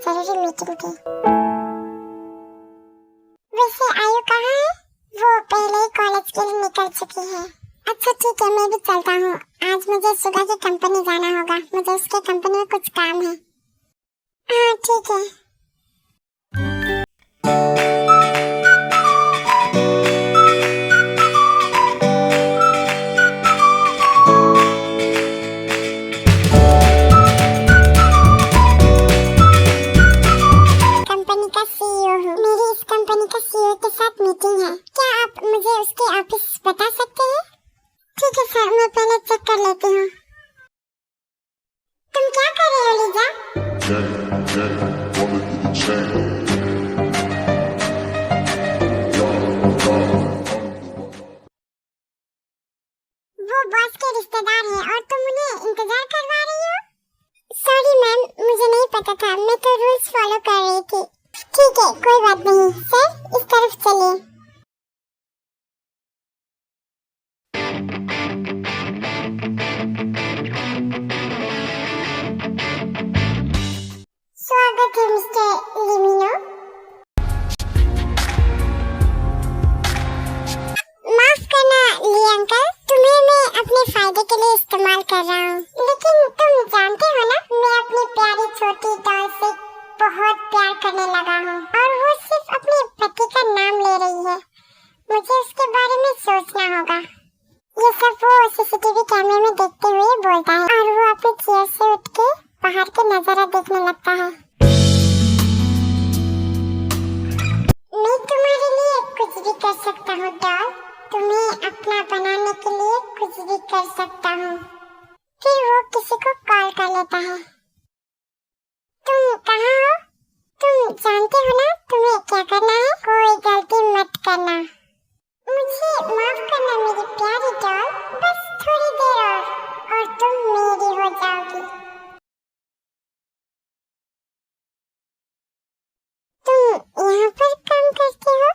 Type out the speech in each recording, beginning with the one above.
जरूरी मीटिंग थी। वैसे आयु कहाँ है? वो पहले ही कॉलेज के लिए निकल चुकी है। अच्छा ठीक है, मैं भी चलता हूँ। आज मुझे सुगा की कंपनी जाना होगा। मुझे उसके कंपनी में कुछ काम है। हाँ ठीक है। कंपनी का सीईओ हूँ। मेरी इस कंपनी का सीईओ के साथ मीटिंग है। क्या आप मुझे उसके ऑफिस बता सकते हैं? ठीक है सर, मैं पहले चेक कर लेती हूँ। तुम क्या कर रहे हो लीजा? वो बॉस के रिश्तेदार हैं और तुम उन्हें इंतजार करवा रही हो? सॉरी मैम, मुझे नहीं पता था। मैं तो रूल्स फॉलो कर रही थी। ठीक है, कोई बात नहीं। सर, इस तरफ चलिए। स्वागत है मिस्टर लिमिनो। माफ करना ली अंकल, तुम्हें मैं अपने फायदे के लिए इस्तेमाल कर रहा हूँ। लेकिन तुम जानते हो ना, मैं अपनी प्यारी छोटी डॉल से बहुत प्यार करने लगा हूँ और वो सिर्फ अपने पति का नाम ले रही है। मुझे उसके बारे में सोचना होगा। ये सब वो सीसीटीवी कैमरे में देखते हुए बोलता है और वो अपनी चेयर से उठ के बाहर के नजारा देखने लगता है। मैं तुम्हारे लिए कुछ भी कर सकता हूँ डॉल। तुम्हें अपना बनाने के लिए कुछ भी कर सकता हूँ। फिर वो किसी को कॉल कर लेता है। तुम कहाँ हो? तुम जानते हो ना तुम्हें क्या करना है? कोई गलती मत करना। मुझे माफ करना मेरी प्यारी डॉल, बस थोड़ी देर और तुम मेरी हो जाओगी। तुम यहाँ पर काम करती हो?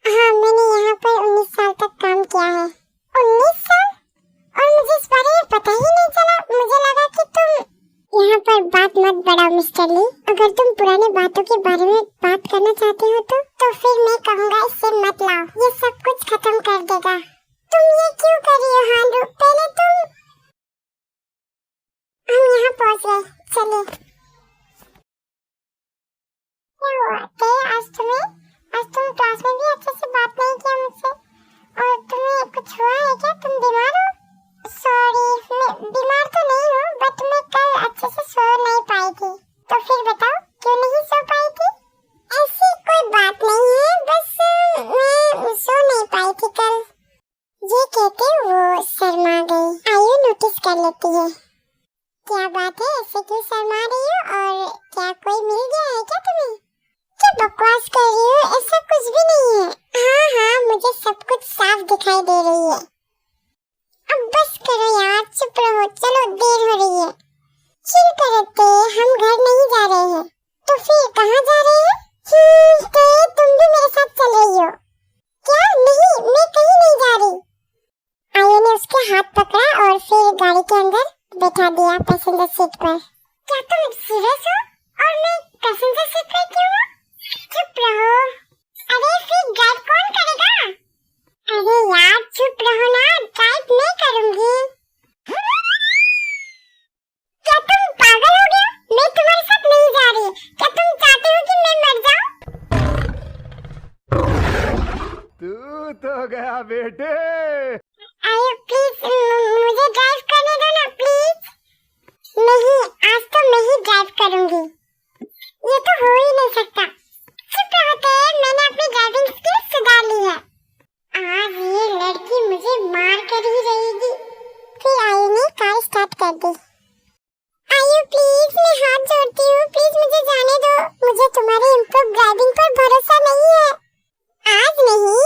हाँ, मैंने यहाँ पर 19 साल तक काम किया है। 19 साल? और मुझे इस बारे में पता ही नहीं चला। मुझे लगा कि तुम यहाँ पर बात मत बढ़ाओ मिस्टर ली। अगर तुम पुराने बातों के बारे में बात करना चाहते हो तो फिर मैं कहूँगा इसे मत लाओ। ये सब कुछ खत्म कर देगा। तुम ये क्यों कर रही हो हांडू? पहले हम यहाँ पहुँच गए। चलिए। क्या हुआ आज तुम्हें? आज तुम क्लास में भी अच्छे से बात नहीं किया मुझसे। और तुम्हें कुछ हुआ है क्या? तुम बीमार हो? सॉरी, मैं बीमार तो नहीं हूँ, बट मैं कल अच्छे से सो नहीं पाई थी। तो फिर बताओ क्यों नहीं सो पाई थी? ऐसी कोई बात नहीं है, बस मैं सो नहीं पाई थी कल। ये कहते वो शर्मा गई। आयु नोटिस कर लेती है। क्या बात है, ऐसे क्यों शर्मा रही हो? और क्या कोई मिल गया है क्या तुम्हें? क्या बकवास कर रही हो? ऐसा कुछ भी नहीं है। हाँ हाँ, मुझे सब कुछ साफ दिखाई दे रही है। अब बस करो यार, चुप रहो। चलो, देर हो रही है। चिल करते, हम घर नहीं जा रहे हैं। तो फिर कहाँ जा रहे हैं? तुम भी मेरे साथ चल रही हो क्या? नहीं, मैं कहीं नहीं जा रही। आयु ने उसके हाथ पकड़ा और फिर गाड़ी के अंदर बैठा दिया पैसेंजर सीट पर। क्या तुम सीरियस हो? और मैं पैसेंजर सीट पर क्यों हूँ? चुप रहो। अरे फिर ड्राइव कौन करेगा? अरे यार चुप रहो ना, ड्राइव मैं करूँगी। क्या तुम पागल हो गए? मैं तुम्हारे साथ नहीं जा रही। क्या तुम चाहते हो कि मैं मर जाऊँ? तू तो गया बेटे। आयु प्लीज मुझे ड्राइव करने दो ना प्लीज। नहीं, आज तो मैं ही ड्राइव करूँगी। ये तो हो ही नहीं सकता। चुप रहो, मैंने अपनी ड्राइविंग स्किल्स सुधार ली है। आज ये लड़की मुझे मार कर ही रहेगी। फिर आयु ने कार स्टार्ट कर दी। आयु प्लीज, मैं हाथ जोड़ती हूँ, प्लीज मुझे जाने दो। मुझे तुम्हारी इम्प्रूव ड्राइविंग पर भरोसा नहीं है। आज नहीं।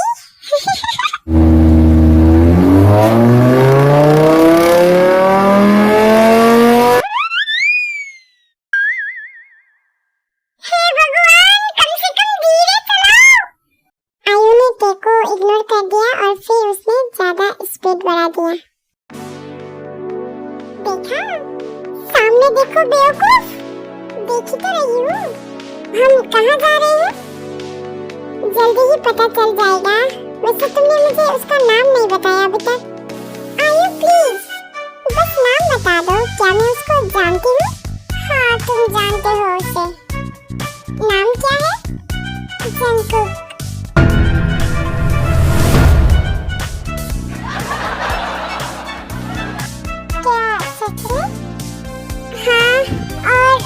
सामने देखो बेवकूफ, देख ही तो रही हूँ। हम कहाँ जा रहे हैं? जल्दी ही पता चल जाएगा। वैसे तुमने मुझे उसका नाम नहीं बताया अभी तक। आयु प्लीज, बस नाम बता दो। क्या मैं उसको जानती हूँ? हाँ, तुम जानते हो उसे। नाम क्या है? जंगकुक। क्या सच में? हाँ, और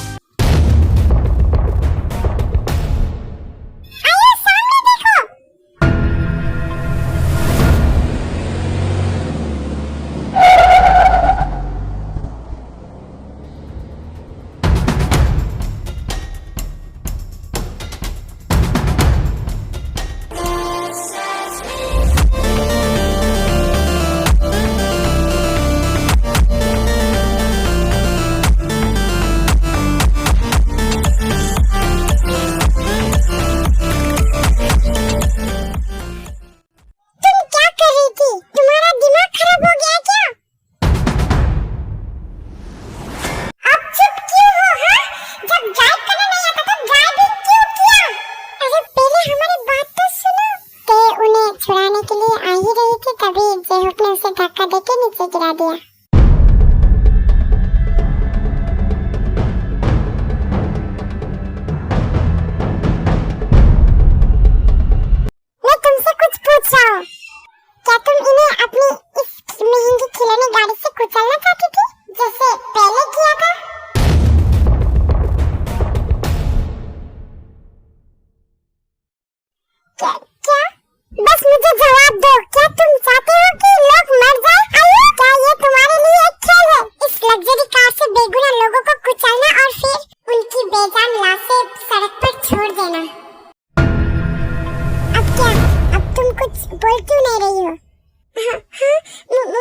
आयु सामने देखो। तुम क्या कर रही थी? तुम्हारा दिमाग खराब हो गया क्या? अब चुप क्यों हो? हाँ, जब ड्राइव करना नहीं आता तो ड्राइविंग क्यों किया? अरे पहले हमारी बात तो सुनो। ते उन्हें छुड़ाने के लिए आ ही रही थी, तभी जेहूक ने उसे धक्का देके नीचे गिरा दिया। मैं तुमसे कुछ पूछ रहा हूँ। क्या तुम इन्हें अपनी इस महंगी खिलौने गाड़ी से कुचलना चाहती थी, जैसे पहले किया था? क्या? बस मुझे जवाब दो। क्या तुम चाहते हो कि लोग मर जाएं? आयु, क्या ये तुम्हारे लिए एक खेल है? इस लग्जरी कार से बेगुनाह लोगों को कुचलना और फिर उनकी बेजान लाशें सड़क पर छोड़ देना। अब क्या? अब तुम कुछ बोल क्यों नहीं रही हो? हाँ,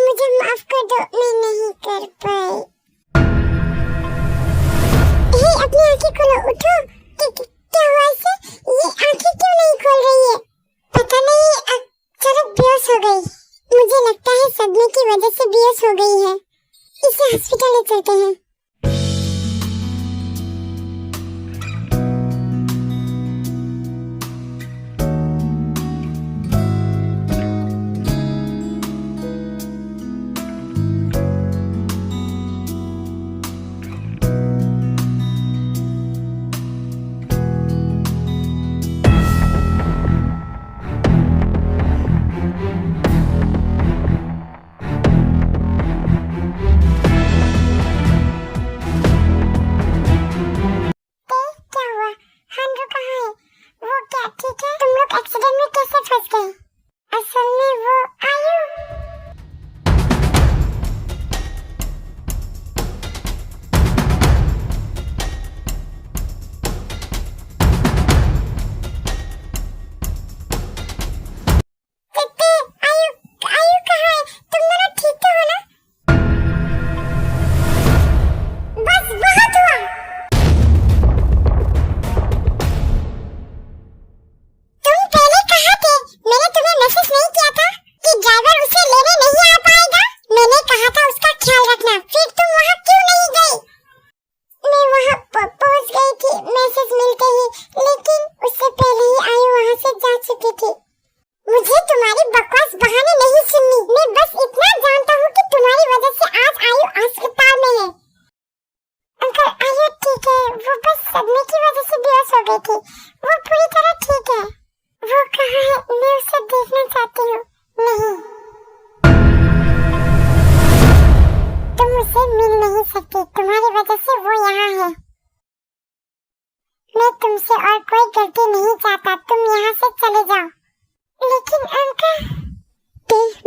मुझे माफ कर दो, मैं नहीं कर पाई। हे, अपनी आंखें खोलो, उठो। क्या हुआ इसे? ये आंखें क्यों नहीं खोल रही है? पता नहीं, अचानक बेहोश हो गई। मुझे लगता है सदमे की वजह से बेहोश हो गई है। इसे हॉस्पिटल ले चलते हैं।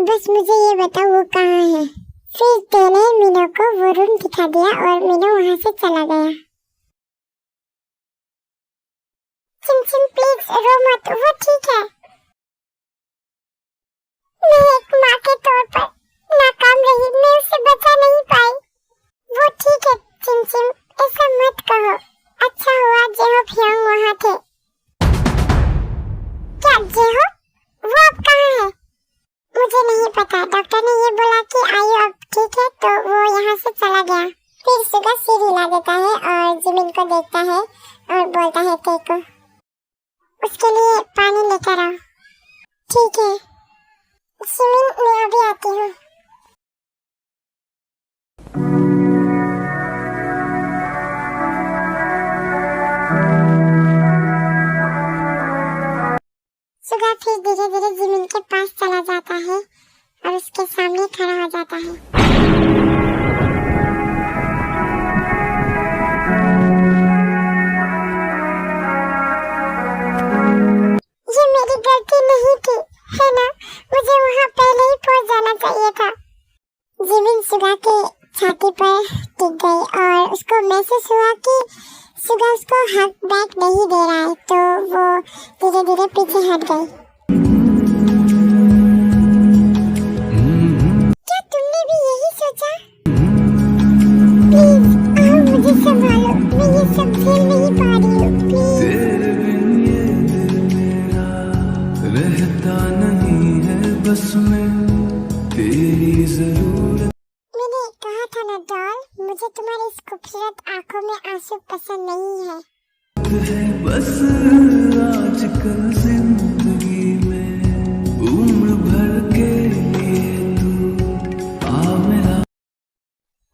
बस मुझे ये बताओ वो कहाँ है। फिर तेने मीनू को वो रूम दिखा दिया और मीनू वहाँ से चला गया। चिमचिम प्लीज रो मत, वो ठीक है। मैं एक माँ के तौर पर नाकाम रही, मैं उसे बचा नहीं पाई। वो ठीक है चिमचिम, ऐसा मत कहो। अच्छा हुआ जेहोक ह्योंग वहाँ थे। क्या जेहोक? वो अब कहाँ है? मुझे नहीं पता। डॉक्टर ने ये बोला कि आयु अब ठीक है तो वो यहाँ से चला गया। फिर सुबह सिर हिला खिला देता है और जिमिन को देखता है और बोलता है देखो उसके लिए पानी लेकर आओ। ठीक है जिमिन, मैं अभी आती हूँ। सुगा फिर धीरे धीरे जिमिन के पास चला जाता है और उसके सामने खड़ा हो जाता है। ये मेरी गलती नहीं थी, है ना? मुझे वहाँ पहले ही पहुँच जाना चाहिए था। जिमिन सुगा के छाती पर टिक गई और उसको महसूस हुआ कि सुगा उसको हक बैक नहीं दे रहा है, तो वो धीरे धीरे पीछे हट गई। क्या तुमने भी यही सोचा? प्लीज आओ मुझे संभालो, मैं ये सब झेल नहीं पा रही हूँ, प्लीज। तेरे बिन ये दिल मेरा रहता नहीं है बस में तेरी जरूरत। मैंने कहा था ना डॉल, मुझे तुम्हारी इस खूबसूरत आंखों में आंसू पसंद नहीं है। बस आजकल जिंदगी में उम्र भर के लिए तू आ मेरा।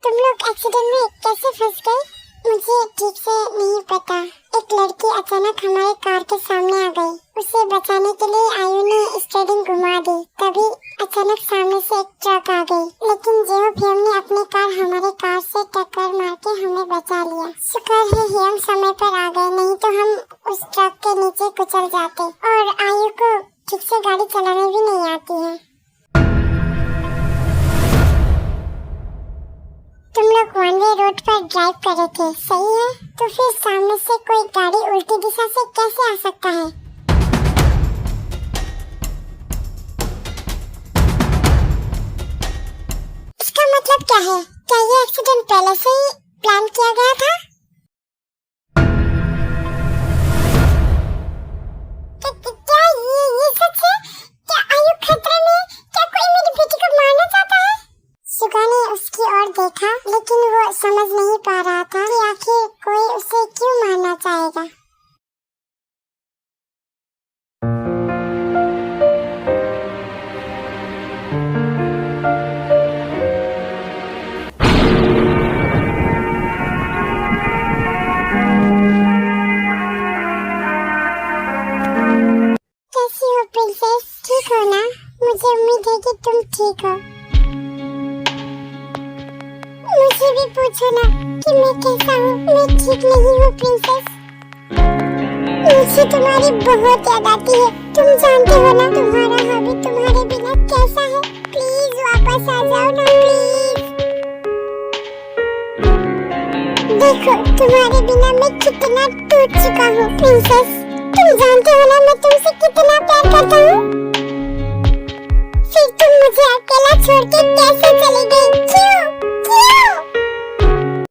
तुम लोग एक्सीडेंट में कैसे फंस गए? मुझे ठीक से नहीं पता। एक लड़की अचानक हमारे कार के सामने आ गई। उसे बचाने के लिए आयु ने स्टीयरिंग घुमा दी। तभी अचानक सामने से एक ट्रक आ गई, लेकिन जेहो फियम ने अपनी कार हमारे कार से टक्कर मार के हमें बचा लिया। शुक्र है हियम समय पर आ गए, नहीं तो हम उस ट्रक के नीचे कुचल जाते। और आयु को ठीक से गाड़ी चलाने भी नहीं आती है। तुम लोग वन वे रोड पर ड्राइव कर रहे थे, सही है? तो फिर सामने से कोई गाड़ी उल्टी दिशा से कैसे आ सकता है? इसका मतलब क्या है? क्या ये एक्सीडेंट पहले से ही प्लान किया गया था? क्या ये सच है? क्या आयु खतरे में? क्या कोई मेरी बेटी को मारना चाहता है? सुगा ने उसकी ओर देखा, लेकिन वो समझ नहीं पा रहा था कि आखिर कोई उसे क्यों मारना चाहेगा। कैसी हो प्रिंसेस? ठीक हो ना? मुझे उम्मीद है कि तुम ठीक हो। मुझे भी पूछो ना कि मैं कैसा हूँ। मैं ठीक नहीं हूँ प्रिंसेस। मुझे तुम्हारी बहुत याद आती है। तुम जानते हो ना तुम्हारा हबी तुम्हारे बिना कैसा है। प्लीज वापस आ जाओ ना, प्लीज। देखो तुम्हारे बिना मैं कितना टूट चुका हूँ प्रिंसेस। तुम जानते हो ना मैं तुमसे कितना प्यार करता हूँ। फिर तुम मुझे अकेला छोड़ के कैसे चली गई? क्यों?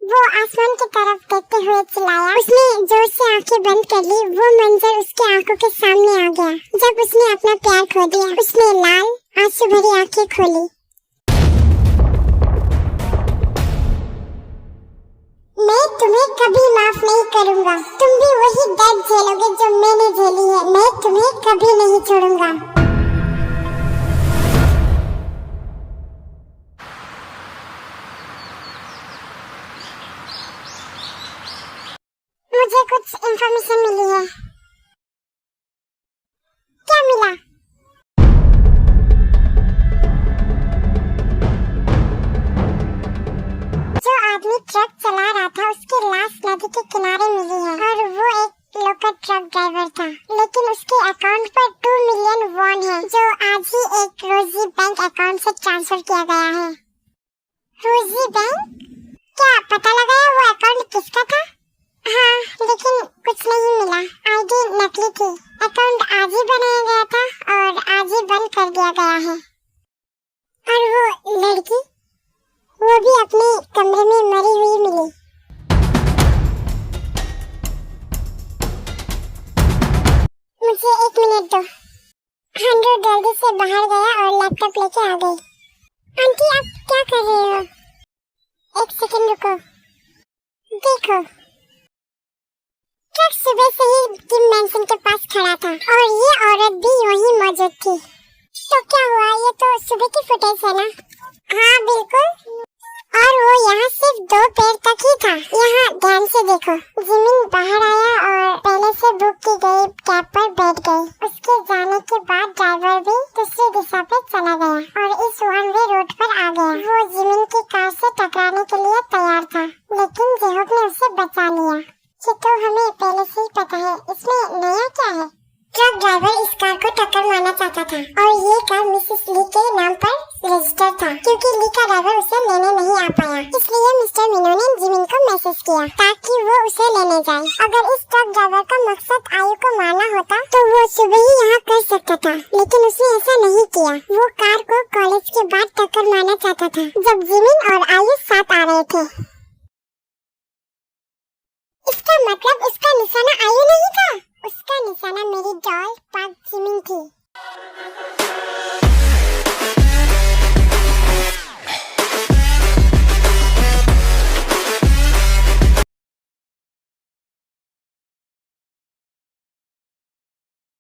वो आसमान की तरफ देखते हुए चिल्लाया। उसने जोर से आंखें बंद कर ली। वो मंजर उसके आंखों के सामने आ गया। जब उसने अपना प्यार खो दिया, उसने लाल आंसू भरी आंखें खोली। मैं तुम्हें कभी माफ नहीं करूँगा। तुम भी वही दर्द झेलोगे जो मैंने झेली है। मैं तुम्हें कभी नहीं छोड़ूंगा। मुझे कुछ इंफॉर्मेशन मिली है। क्या मिला? जो आदमी ट्रक चला रहा था उसकी लाश नदी के किनारे मिली है और वो एक लोकल ट्रक ड्राइवर था। लेकिन उसके अकाउंट पर 2 मिलियन वॉन है, जो आज ही एक रोजी बैंक अकाउंट से ट्रांसफर किया गया है। रोजी बैंक? क्या पता लगाया वो अकाउंट किसका था? हाँ, लेकिन कुछ नहीं मिला। आईडी नकली थी। अकाउंट आज ही बनाया गया था और आज ही बंद कर दिया गया है। और वो लड़की, वो भी अपने कमरे में मरी हुई मिली। मुझे 1 मिनट दो। हंड्रू जल्दी से बाहर गया और लैपटॉप लेके आ गई। आंटी आप क्या कर रहे हो? 1 सेकंड रुको। देखो, ट्रक सुबह से ही किम मैंसन के पास खड़ा था और ये औरत भी वहीं मौजूद थी। तो क्या हुआ, ये तो सुबह की फुटेज है ना? हाँ बिल्कुल, और वो यहाँ सिर्फ 2 पैर तक ही था। यहाँ ध्यान से देखो, जिमिन बाहर आया और पहले से बुक की गई कैब पर बैठ गई। उसके जाने के बाद ड्राइवर भी दूसरी दिशा पे चला गया और इस वन वे रोड पर आ गया। वो जिमिन की कार से टकराने के लिए तैयार था, लेकिन जेहोक ने उसे बचा लिया। ये तो हमें पहले से ही पता है, इसमें नया क्या है? ट्रक ड्राइवर इस कार को टक्कर मारना चाहता था और ये कार मिसेस ली के नाम पर रजिस्टर था, क्योंकि ली का ड्राइवर उसे लेने नहीं आ पाया। इसलिए मिस्टर मिनो ने जिमिन को मैसेज किया ताकि वो उसे लेने जाए। अगर इस ट्रक ड्राइवर का मकसद आयु को मारना होता तो वो सुबह ही यहाँ कर सकता था, लेकिन उसने ऐसा नहीं किया। वो कार को कॉलेज के बाद टक्कर मारना चाहता था जब जिमिन और आयु साथ आ रहे थे। इसका मतलब उसका